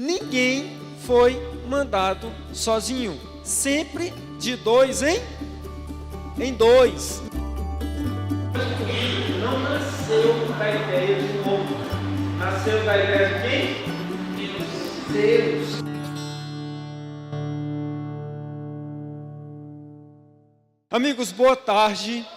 Ninguém foi mandado sozinho, sempre de dois em dois. Não nasceu da ideia de um homem, nasceu da ideia de quem? De Deus. Amigos, boa tarde,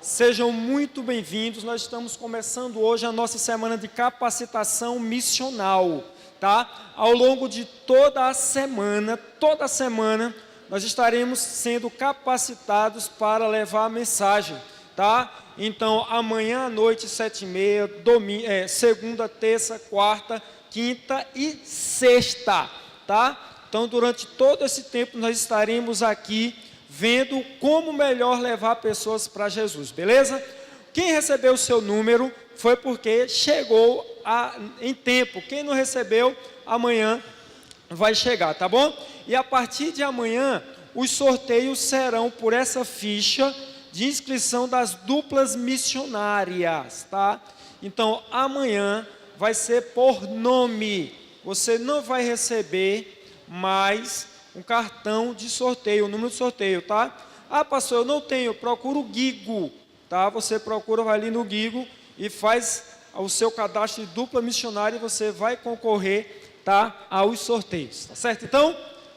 sejam muito bem-vindos. Nós estamos começando hoje a nossa semana de capacitação missional, tá? Ao longo de toda a semana, nós estaremos sendo capacitados para levar a mensagem, tá? Então, amanhã à noite, 7h30, segunda, terça, quarta, quinta e sexta, tá? Então, durante todo esse tempo, nós estaremos aqui vendo como melhor levar pessoas para Jesus, beleza? Quem recebeu o seu número foi porque chegou em tempo. Quem não recebeu, amanhã vai chegar, tá bom? E a partir de amanhã, os sorteios serão por essa ficha de inscrição das duplas missionárias, tá? Então, amanhã vai ser por nome. Você não vai receber mais um cartão de sorteio, um número de sorteio, tá? Ah, pastor, eu não tenho, procura o Guigo, tá? Você procura, vai ali no Guigo e faz o seu cadastro de dupla missionária e você vai concorrer, tá? Aos sorteios, tá certo? Então,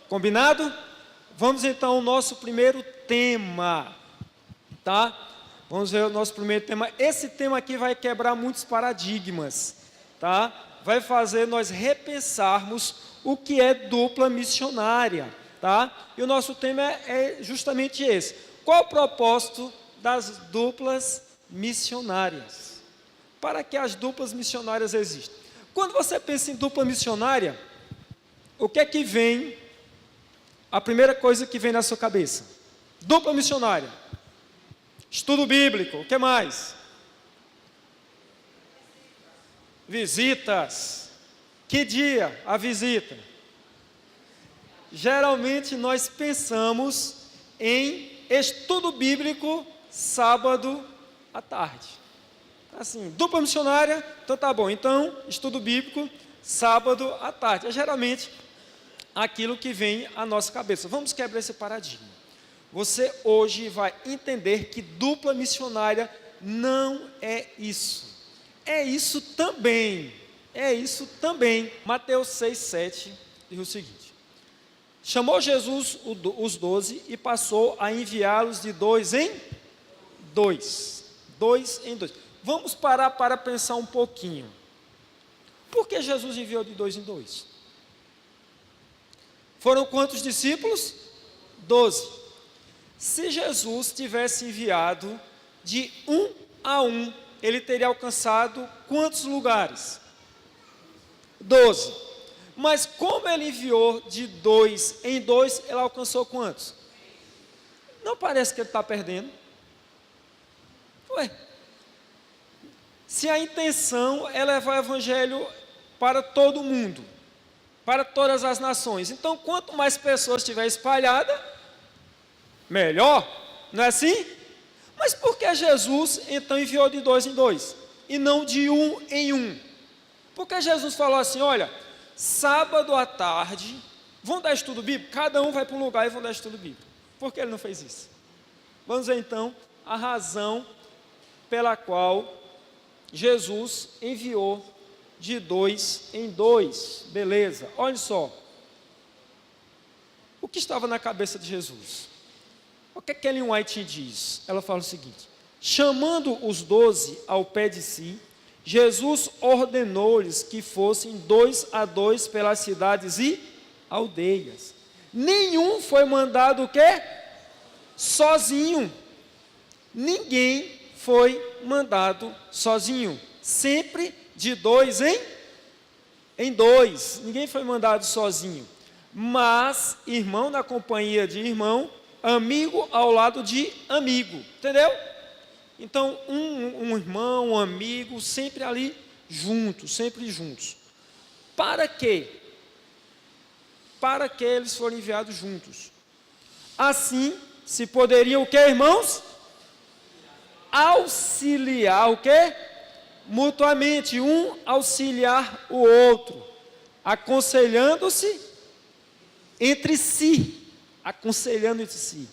combinado? Vamos então ao nosso primeiro tema, tá? Vamos ver o nosso primeiro tema. Esse tema aqui vai quebrar muitos paradigmas, tá? Vai fazer nós repensarmos o que é dupla missionária, tá? E o nosso tema é justamente esse. Qual o propósito das duplas missionárias? Para que as duplas missionárias existem? Quando você pensa em dupla missionária, o que é que vem? A primeira coisa que vem na sua cabeça? Dupla missionária. Estudo bíblico, o que mais? Visitas. Que dia a visita? Geralmente nós pensamos em estudo bíblico sábado à tarde. Assim, dupla missionária, então tá bom. Então, estudo bíblico sábado à tarde. É geralmente aquilo que vem à nossa cabeça. Vamos quebrar esse paradigma. Você hoje vai entender que dupla missionária não é isso. É isso também. É isso também. Mateus 6,7 diz o seguinte: chamou Jesus os 12 e passou a enviá-los de dois em dois. Dois em dois. Vamos parar para pensar um pouquinho. Por que Jesus enviou de dois em dois? Foram quantos discípulos? 12. Se Jesus tivesse enviado de 1 a 1, ele teria alcançado quantos lugares? 12. Mas como ele enviou de 2 em 2, ele alcançou quantos? Não parece que ele está perdendo? Ué, se a intenção é levar o evangelho para todo mundo, para todas as nações, então quanto mais pessoas estiver espalhada, melhor, não é assim? Mas por que Jesus então enviou de 2 em 2 e não de 1 em 1? Porque Jesus falou assim: olha, sábado à tarde, vão dar estudo bíblico? Cada um vai para um lugar e vão dar estudo bíblico. Por que ele não fez isso? Vamos ver então a razão pela qual Jesus enviou de 2 em 2. Beleza, olha só. O que estava na cabeça de Jesus? O que Ellen White diz? Ela fala o seguinte: chamando os 12 ao pé de si, Jesus ordenou-lhes que fossem 2 a 2 pelas cidades e aldeias. Nenhum foi mandado o quê? Sozinho. Ninguém foi mandado sozinho. Sempre de 2 em 2. Ninguém foi mandado sozinho. Mas irmão na companhia de irmão, amigo ao lado de amigo. Entendeu? Então, um irmão, um amigo, sempre ali juntos, sempre juntos. Para quê? Para que eles foram enviados juntos. Assim, se poderiam o que, irmãos? Auxiliar o quê? Mutuamente, um auxiliar o outro. aconselhando-se entre si, aconselhando entre si,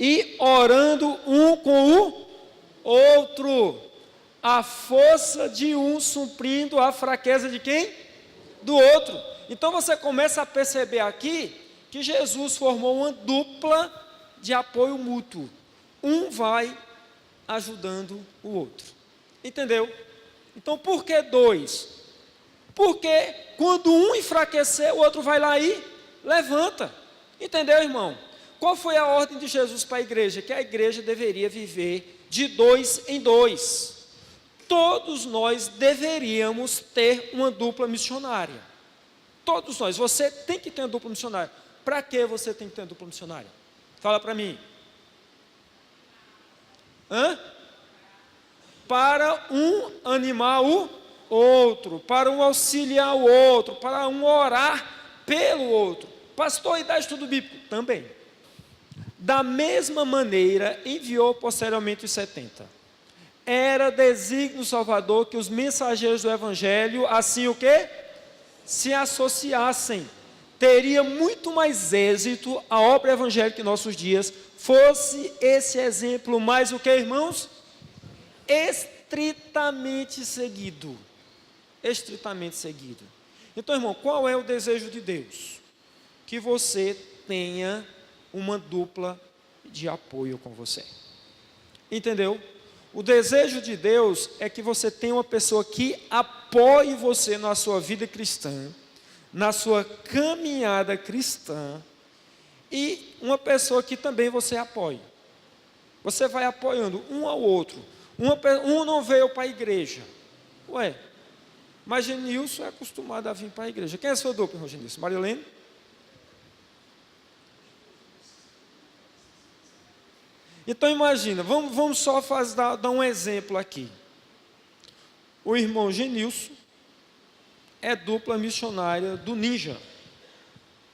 e orando um com o outro, a força de um suprindo a fraqueza de quem? Do outro. Então você começa a perceber aqui que Jesus formou uma dupla de apoio mútuo. Um vai ajudando o outro. Entendeu? Então por que dois? Porque quando um enfraquecer, o outro vai lá e levanta. Entendeu, irmão? Qual foi a ordem de Jesus para a igreja? Que a igreja deveria viver de 2 em 2. Todos nós deveríamos ter uma dupla missionária. Todos nós. Você tem que ter uma dupla missionária. Para que você tem que ter uma dupla missionária? Fala para mim. Para um animar o outro, para um auxiliar o outro, para um orar pelo outro. Pastor, e dá estudo bíblico? Também. Da mesma maneira, enviou posteriormente os 70. Era desígnio Salvador que os mensageiros do Evangelho, assim o quê? Se associassem. Teria muito mais êxito a obra evangélica em nossos dias, fosse esse exemplo mais o que, irmãos? Estritamente seguido. Estritamente seguido. Então, irmão, qual é o desejo de Deus? Que você tenha uma dupla de apoio com você. Entendeu? O desejo de Deus é que você tenha uma pessoa que apoie você na sua vida cristã, na sua caminhada cristã, e uma pessoa que também você apoie. Você vai apoiando um ao outro. Um não veio para a igreja. Ué, mas Genilson é acostumado a vir para a igreja. Quem é a sua dupla, irmão Genilson? Marilene? Então imagina, vamos só dar um exemplo aqui. O irmão Genilson é dupla missionária do Ninja.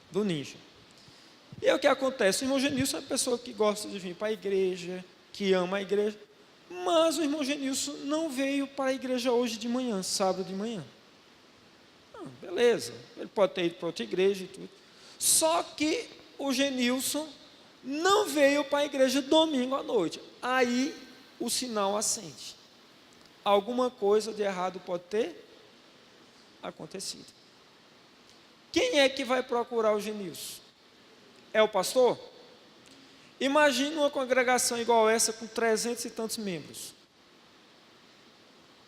Do Ninja. E aí o que acontece? O irmão Genilson é uma pessoa que gosta de vir para a igreja, que ama a igreja, mas o irmão Genilson não veio para a igreja hoje de manhã, sábado de manhã. Beleza, ele pode ter ido para outra igreja e tudo. Só que o Genilson não veio para a igreja domingo à noite. Aí o sinal acende. Alguma coisa de errado pode ter acontecido. Quem é que vai procurar o Genilson? É o pastor? Imagine uma congregação igual essa com 300 e tantos membros.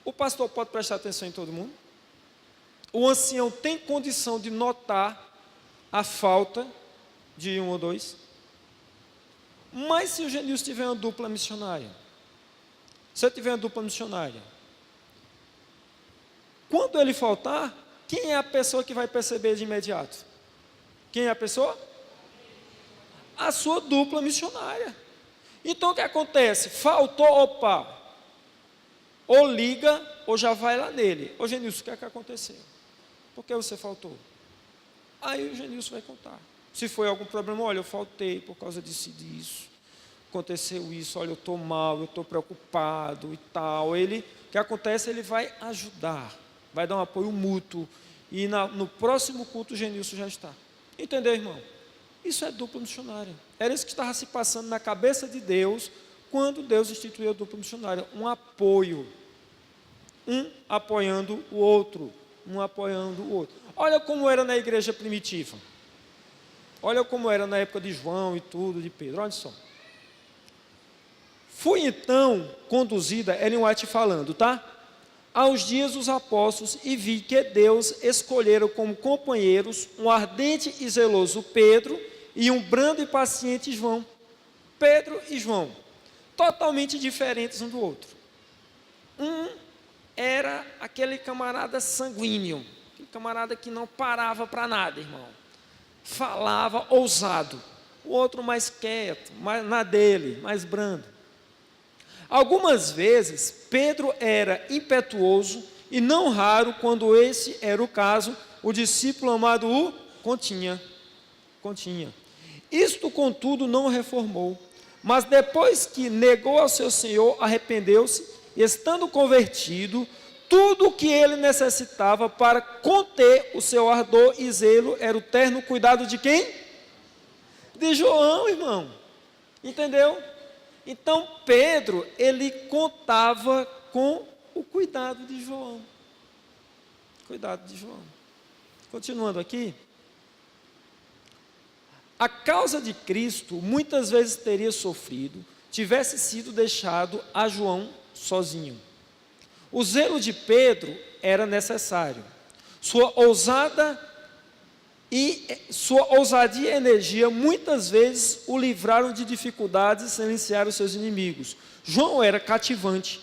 O pastor pode prestar atenção em todo mundo? O ancião tem condição de notar a falta de um ou dois? Mas se o Genilson tiver uma dupla missionária, se eu tiver uma dupla missionária, quando ele faltar, quem é a pessoa que vai perceber de imediato? Quem é a pessoa? A sua dupla missionária. Então o que acontece? Faltou, opa, ou liga, ou já vai lá nele. Ô Genilson, o que é que aconteceu? Por que você faltou? Aí o Genilson vai contar. Se foi algum problema, olha, eu faltei por causa disso e disso. Aconteceu isso, olha, eu estou mal, eu estou preocupado e tal. O que acontece? Ele vai ajudar, vai dar um apoio mútuo. E no próximo culto o Genilson já está. Entendeu, irmão? Isso é dupla missionária. Era isso que estava se passando na cabeça de Deus, quando Deus instituiu a dupla missionária. Um apoio. Um apoiando o outro. Um apoiando o outro. Olha como era na igreja primitiva. Olha como era na época de João e tudo, de Pedro. Olha só. Fui então conduzida, Ellen White falando, tá? Aos dias dos apóstolos, e vi que Deus escolhera como companheiros um ardente e zeloso Pedro e um brando e paciente João. Pedro e João, totalmente diferentes um do outro. Um era aquele camarada sanguíneo, aquele camarada que não parava para nada, irmão. Falava ousado. O outro mais quieto, mais na dele, mais brando. Algumas vezes, Pedro era impetuoso e não raro, quando esse era o caso, o discípulo amado o continha. Isto, contudo, não o reformou, mas depois que negou ao seu Senhor, arrependeu-se, e estando convertido, tudo o que ele necessitava para conter o seu ardor e zelo era o terno cuidado de quem? De João, irmão. Entendeu? Então Pedro, ele contava com o cuidado de João. Cuidado de João. Continuando aqui. A causa de Cristo muitas vezes teria sofrido, tivesse sido deixado a João sozinho. O zelo de Pedro era necessário. Sua ousadia e energia muitas vezes o livraram de dificuldades e silenciaram seus inimigos. João era cativante,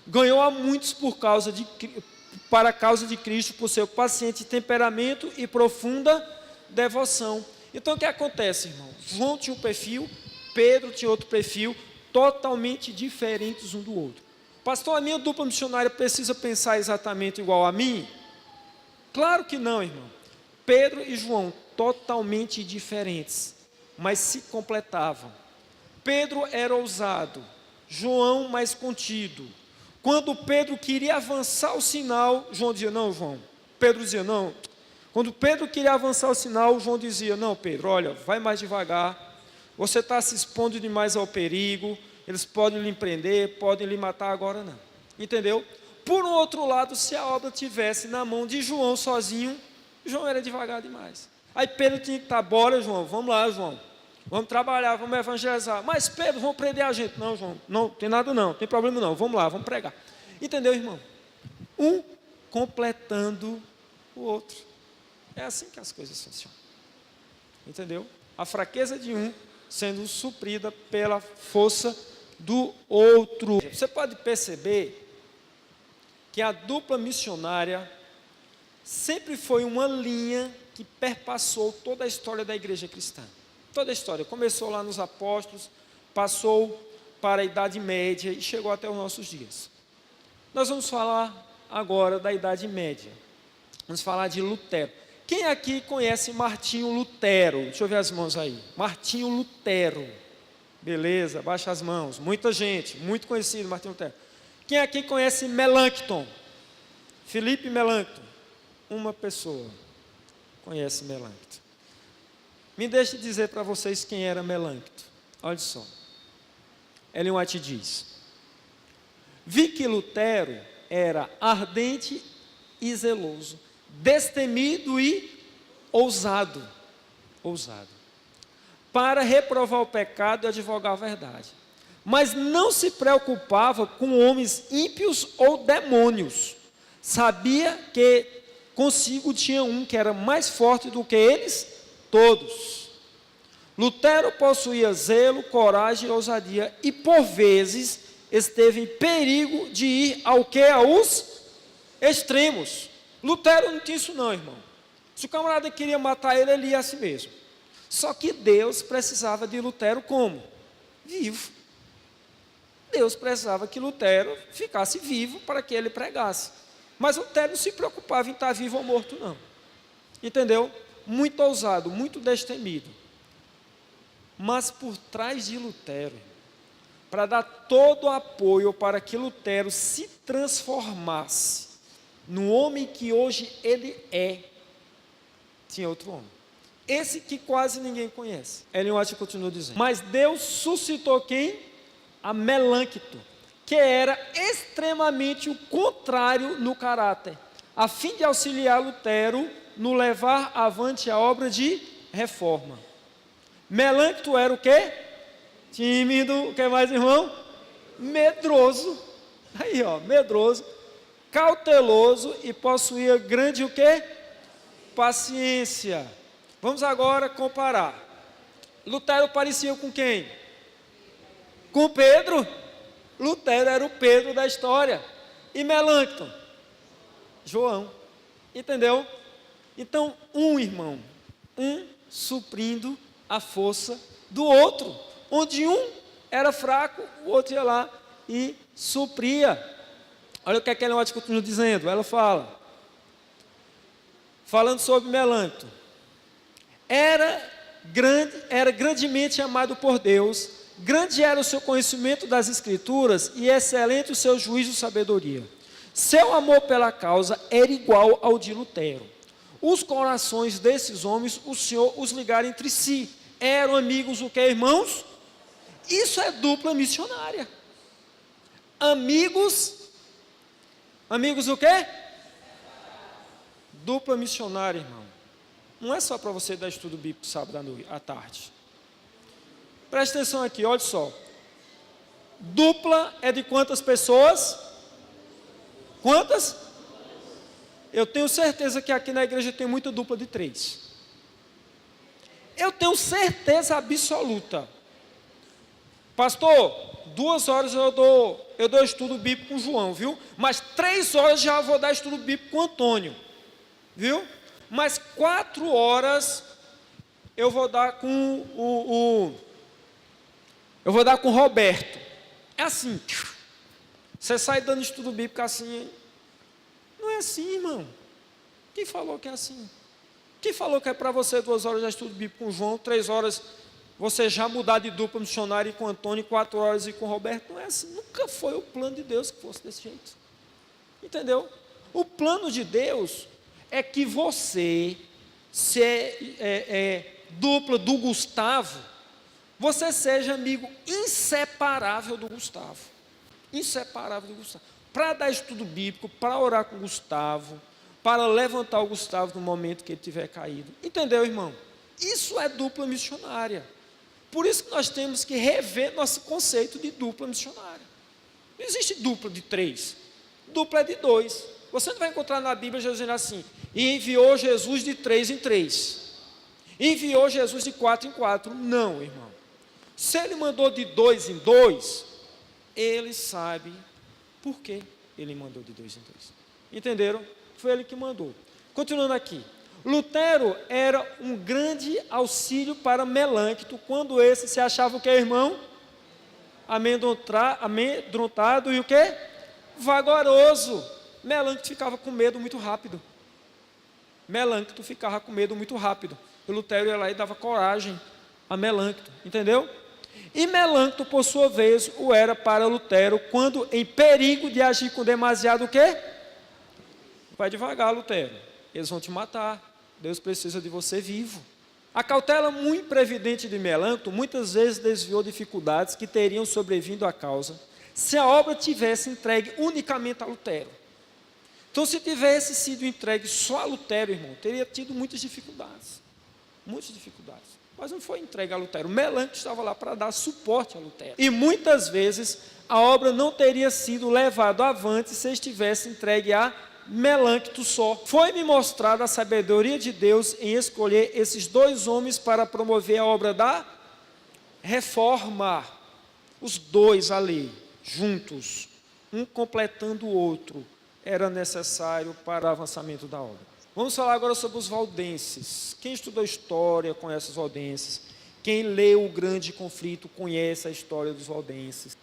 ganhou a muitos para a causa de Cristo, por seu paciente temperamento e profunda devoção. Então o que acontece, irmão? João tinha um perfil, Pedro tinha outro perfil, totalmente diferentes um do outro. Pastor, a minha dupla missionária precisa pensar exatamente igual a mim? Claro que não, irmão. Pedro e João, totalmente diferentes, mas se completavam. Pedro era ousado, João mais contido. Quando Pedro queria avançar o sinal, João dizia, não, João. Pedro dizia, não. Quando Pedro queria avançar o sinal, João dizia, não, Pedro, olha, vai mais devagar. Você está se expondo demais ao perigo. Eles podem lhe prender, podem lhe matar, agora não. Entendeu? Por um outro lado, se a obra tivesse na mão de João sozinho, João era devagar demais. Aí Pedro tinha que estar, bora João, vamos lá João. Vamos trabalhar, vamos evangelizar. Mas Pedro, vão prender a gente. Não, João, não tem nada não, tem problema não. Vamos lá, vamos pregar. Entendeu, irmão? Um completando o outro. É assim que as coisas funcionam. Entendeu? A fraqueza de um sendo suprida pela força do outro. Você pode perceber que a dupla missionária sempre foi uma linha que perpassou toda a história da igreja cristã. Toda a história. Começou lá nos apóstolos, passou para a Idade Média e chegou até os nossos dias. Nós vamos falar agora da Idade Média. Vamos falar de Lutero. Quem aqui conhece Martinho Lutero? Deixa eu ver as mãos aí. Martinho Lutero. Beleza, baixa as mãos. Muita gente, muito conhecido Martinho Lutero. Quem aqui conhece Melancton? Felipe Melancton. Uma pessoa conhece Melancton. Me deixe dizer para vocês quem era Melancton. Olha só. Ellen White diz: vi que Lutero era ardente e zeloso, destemido e ousado, para reprovar o pecado e advogar a verdade. Mas não se preocupava com homens ímpios ou demônios. Sabia que consigo tinha um que era mais forte do que eles todos. Lutero possuía zelo, coragem e ousadia, e por vezes esteve em perigo de ir aos extremos. Lutero não tinha isso não, irmão. Se o camarada queria matar ele, ele ia a si mesmo. Só que Deus precisava de Lutero como? Vivo. Deus precisava que Lutero ficasse vivo para que ele pregasse. Mas Lutero não se preocupava em estar vivo ou morto, não. Entendeu? Muito ousado, muito destemido. Mas por trás de Lutero, para dar todo o apoio para que Lutero se transformasse no homem que hoje ele é, tinha outro homem. Esse que quase ninguém conhece. Ellen White continua dizendo. Mas Deus suscitou quem? A Melancton, que era extremamente o contrário no caráter, a fim de auxiliar Lutero no levar avante a obra de reforma. Melancton era o quê? Tímido, o que mais, irmão? Medroso. Aí, ó, medroso, cauteloso e possuía grande o quê? Paciência. Vamos agora comparar. Lutero parecia com quem? Com Pedro. Lutero era o Pedro da história. E Melancton? João. Entendeu? Então, irmão, suprindo a força do outro. Onde um era fraco, o outro ia lá e supria. Olha o que a Ellen White continua dizendo. Ela fala, falando sobre Melancton. Era grandemente amado por Deus, grande era o seu conhecimento das Escrituras e excelente o seu juízo e sabedoria. Seu amor pela causa era igual ao de Lutero. Os corações desses homens, o Senhor os ligara entre si. Eram amigos o que, irmãos? Isso é dupla missionária. Amigos o quê? Dupla missionária, irmão. Não é só para você dar estudo bíblico sábado à tarde. Presta atenção aqui, olha só. Dupla é de quantas pessoas? Quantas? Eu tenho certeza que aqui na igreja tem muita dupla de 3. Eu tenho certeza absoluta. Pastor, 2 horas eu dou estudo bíblico com o João, viu? Mas 3 horas já vou dar estudo bíblico com o Antônio, viu? Mas 4 horas eu vou dar com eu vou dar com o Roberto. É assim. Você sai dando estudo bíblico assim. Não é assim, irmão. Quem falou que é assim? Quem falou que é para você 2 horas de estudo bíblico com o João, 3 horas você já mudar de dupla missionária com o Antônio, 4 horas e com o Roberto? Não é assim. Nunca foi o plano de Deus que fosse desse jeito. Entendeu? O plano de Deus é que você, se é dupla do Gustavo, você seja amigo inseparável do Gustavo. Inseparável do Gustavo. Para dar estudo bíblico, para orar com o Gustavo, para levantar o Gustavo no momento que ele tiver caído. Entendeu, irmão? Isso é dupla missionária. Por isso que nós temos que rever nosso conceito de dupla missionária. Não existe dupla de 3. Dupla é de 2. Você não vai encontrar na Bíblia Jesus dizendo assim: e enviou Jesus de 3 em 3. Enviou Jesus de 4 em 4. Não, irmão. Se ele mandou de 2 em 2, ele sabe por que ele mandou de 2 em 2. Entenderam? Foi ele que mandou. Continuando aqui. Lutero era um grande auxílio para Melâncto, quando esse se achava o que, irmão? Amedrontado e o que? Vagaroso. Melâncto ficava com medo muito rápido. Melâncto ficava com medo muito rápido. O Lutero ia lá e dava coragem a Melâncto, entendeu? E Melâncto, por sua vez, o era para Lutero, quando em perigo de agir com demasiado o quê? Vai devagar, Lutero. Eles vão te matar. Deus precisa de você vivo. A cautela muito previdente de Melâncto muitas vezes desviou dificuldades que teriam sobrevindo à causa se a obra tivesse entregue unicamente a Lutero. Então, se tivesse sido entregue só a Lutero, irmão, teria tido muitas dificuldades. Muitas dificuldades. Mas não foi entregue a Lutero. Melâncto estava lá para dar suporte a Lutero. E muitas vezes a obra não teria sido levada avante se estivesse entregue a Melâncto só. Foi-me mostrada a sabedoria de Deus em escolher esses 2 homens para promover a obra da reforma. Os 2 ali, juntos, um completando o outro, era necessário para o avançamento da obra. Vamos falar agora sobre os valdenses. Quem estudou história conhece os valdenses. Quem leu o grande conflito conhece a história dos valdenses.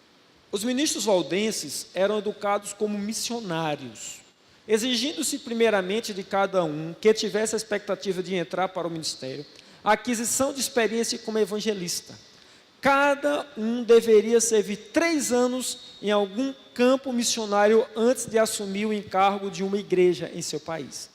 Os ministros valdenses eram educados como missionários, exigindo-se primeiramente de cada um que tivesse a expectativa de entrar para o ministério, a aquisição de experiência como evangelista. Cada um deveria servir 3 anos em algum campo missionário antes de assumir o encargo de uma igreja em seu país.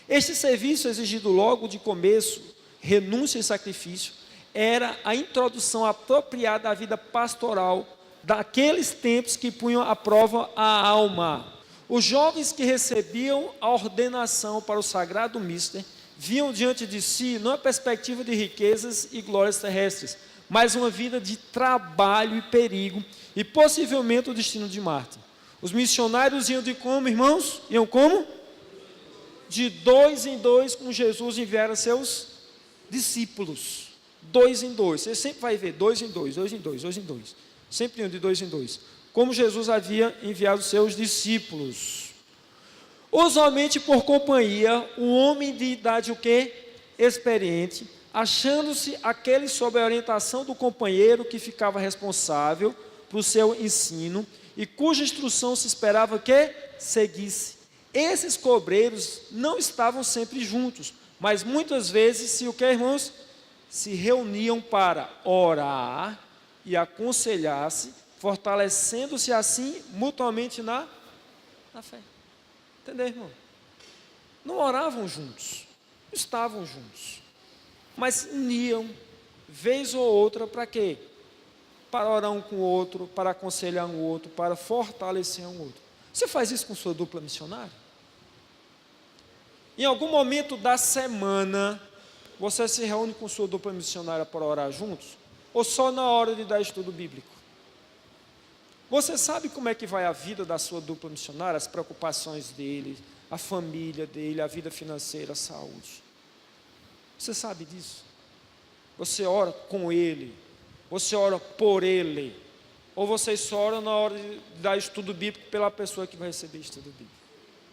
Este serviço, exigido logo de começo, renúncia e sacrifício, era a introdução apropriada à vida pastoral daqueles tempos que punham à prova a alma. Os jovens que recebiam a ordenação para o sagrado mister viam diante de si não a perspectiva de riquezas e glórias terrestres, mas uma vida de trabalho e perigo e possivelmente o destino de Marte. Os missionários iam de como, irmãos? Iam como? De 2 em 2 com Jesus enviaram seus discípulos. 2 em 2. Você sempre vai ver 2 em 2, 2 em 2, 2 em 2. Sempre iam de 2 em 2. Como Jesus havia enviado seus discípulos. Usualmente por companhia, um homem de idade o quê? Experiente, achando-se aquele sob a orientação do companheiro que ficava responsável por seu ensino e cuja instrução se esperava que seguisse. Esses cobreiros não estavam sempre juntos, mas muitas vezes se o que, irmãos? Se reuniam para orar e aconselhar-se, fortalecendo-se assim mutuamente na fé. Entendeu, irmão? Não oravam juntos, estavam juntos, mas uniam, vez ou outra, para quê? Para orar um com o outro, para aconselhar um outro, para fortalecer um outro. Você faz isso com sua dupla missionária? Em algum momento da semana, você se reúne com sua dupla missionária para orar juntos? Ou só na hora de dar estudo bíblico? Você sabe como é que vai a vida da sua dupla missionária, as preocupações dele, a família dele, a vida financeira, a saúde? Você sabe disso? Você ora com ele? Você ora por ele? Ou você só ora na hora de dar estudo bíblico pela pessoa que vai receber estudo bíblico?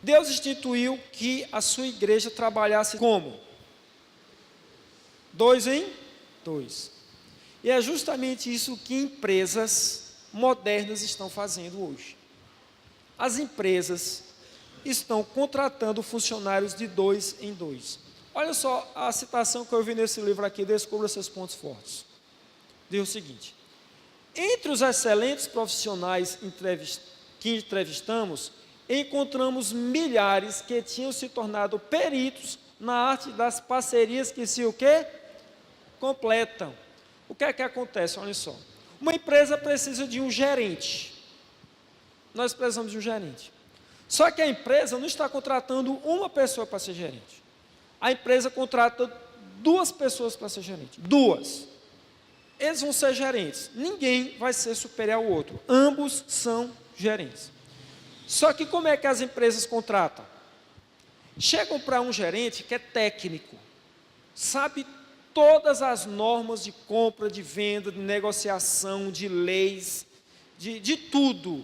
Deus instituiu que a sua igreja trabalhasse como? 2 em 2. E é justamente isso que empresas modernas estão fazendo hoje. As empresas estão contratando funcionários de 2 em 2. Olha só a citação que eu vi nesse livro aqui, Descubra Seus Pontos Fortes. Diz o seguinte: entre os excelentes profissionais que entrevistamos, encontramos milhares que tinham se tornado peritos na arte das parcerias que se o quê? Completam. O que é que acontece? Olha só. Uma empresa precisa de um gerente. Nós precisamos de um gerente. Só que a empresa não está contratando uma pessoa para ser gerente. A empresa contrata 2 pessoas para ser gerente. 2. Eles vão ser gerentes. Ninguém vai ser superior ao outro. Ambos são gerentes. Só que como é que as empresas contratam? Chegam para um gerente que é técnico, sabe todas as normas de compra, de venda, de negociação, de leis, de tudo,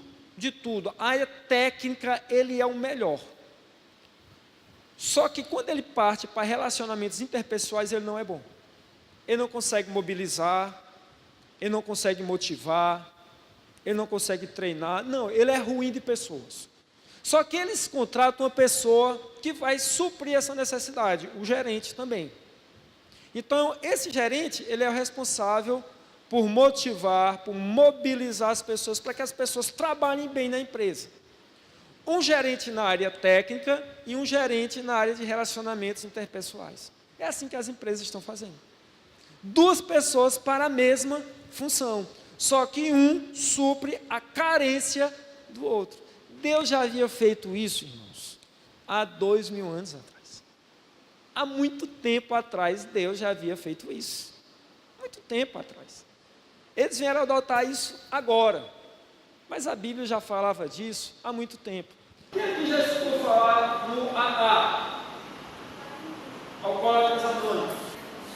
A área técnica, ele é o melhor. Só que quando ele parte para relacionamentos interpessoais, ele não é bom. Ele não consegue mobilizar, ele não consegue motivar, ele não consegue treinar. Não, ele é ruim de pessoas. Só que eles contratam uma pessoa que vai suprir essa necessidade, o gerente também. Então, esse gerente, ele é o responsável por motivar, por mobilizar as pessoas, para que as pessoas trabalhem bem na empresa. Um gerente na área técnica e um gerente na área de relacionamentos interpessoais. É assim que as empresas estão fazendo. 2 pessoas para a mesma função, só que um supre a carência do outro. Deus já havia feito isso, irmãos, há 2000 anos atrás. Há muito tempo atrás, Deus já havia feito isso. Muito tempo atrás. Eles vieram adotar isso agora. Mas a Bíblia já falava disso há muito tempo. Quem aqui já escutou falar no AA? Alcoólatras Anônimos.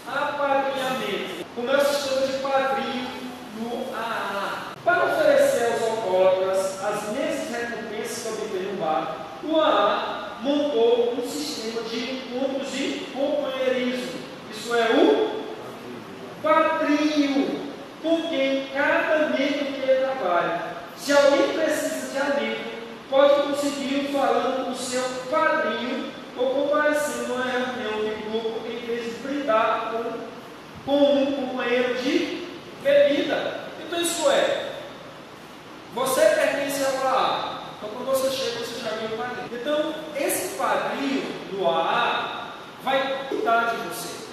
Apadrinhamento. Como é o sistema de padrinho no AA? Para oferecer aos alcoólatras as mesmas recompensas que obtém no bar, o AA montou um sistema de encontros de companheirismo. Isso é o padrinho, com quem cada membro que trabalha. Se alguém precisa de amigo, pode conseguir falando com o seu padrinho ou comparecendo numa reunião de grupo em vez de brindar com um companheiro de bebida. Então isso é, você pertence ao AA. Então, quando você chega, você já ganha o padrinho. Então, esse padrinho do AA vai cuidar de você.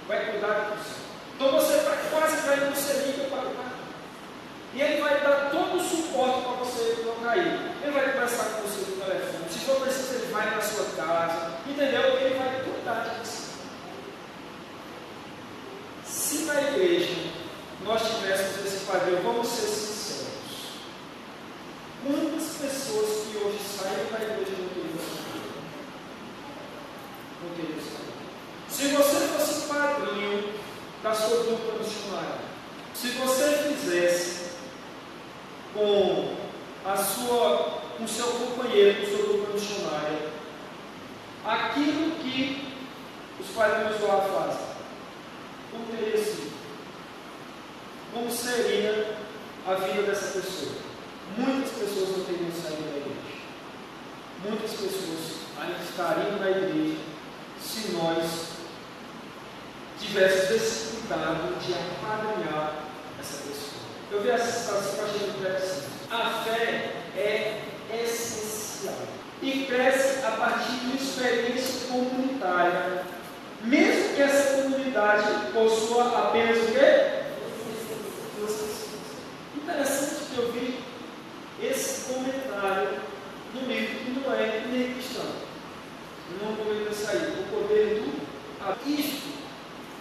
Vai cuidar de você. Então, você quase vai você liga para o padrinho. E ele vai dar todo o suporte para você não cair. Ele vai conversar com você no telefone. Se for preciso, ele vai na sua casa. Entendeu? Ele vai cuidar de você. Se na igreja nós tivéssemos esse padrinho, vamos ser sinceros. Quantas pessoas que hoje saem da igreja não teriam saído? Não teriam saído. Se você fosse padrinho da sua dupla missionária, se você fizesse com o seu companheiro, com sua dupla missionária, aquilo que os padrinhos do ar fazem, como teria sido? Como seria a vida dessa pessoa? Muitas pessoas não teriam saído da igreja. Muitas pessoas ainda estariam na igreja se nós tivéssemos esse cuidado de apadrinhar essa pessoa. Eu vi essa citação que eu achei interessante. A fé é essencial. E partir de uma experiência comunitária, mesmo que essa comunidade possua apenas o quê? Duas pessoas. Interessante que eu vi esse comentário no livro que não é nem cristão. Não poderia sair. O poder do Isso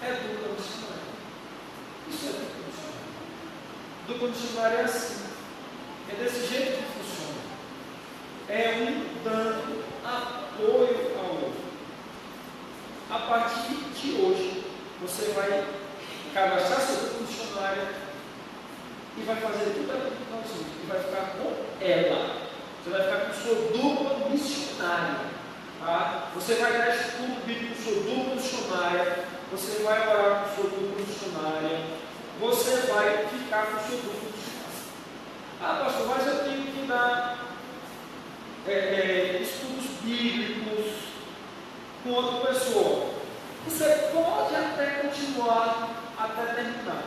é dupla missionária. Isso é dupla missionária. Dupla missionária é assim. É desse jeito que funciona. É um dando apoio ao outro. A partir de hoje, você vai cadastrar sua dupla missionária e vai fazer tudo aquilo que nós vimos. E vai ficar com ela. Você vai ficar com sua dupla missionária. Tá? Você vai dar estudo bíblico com sua dupla missionária. Você vai orar com sua dupla missionária. Você vai ficar com sua dupla missionária. Ah, pastor, mas eu tenho que dar estudos bíblicos com outra pessoa. Você pode até continuar até terminar,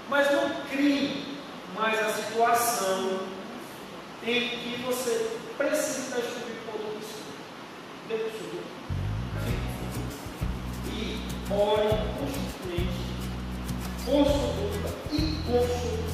mas não crie mais a situação em que você precisa dar estudo bíblico com outra pessoa. Dê para o seu grupo. E ore constantemente com sua dúvida e com sua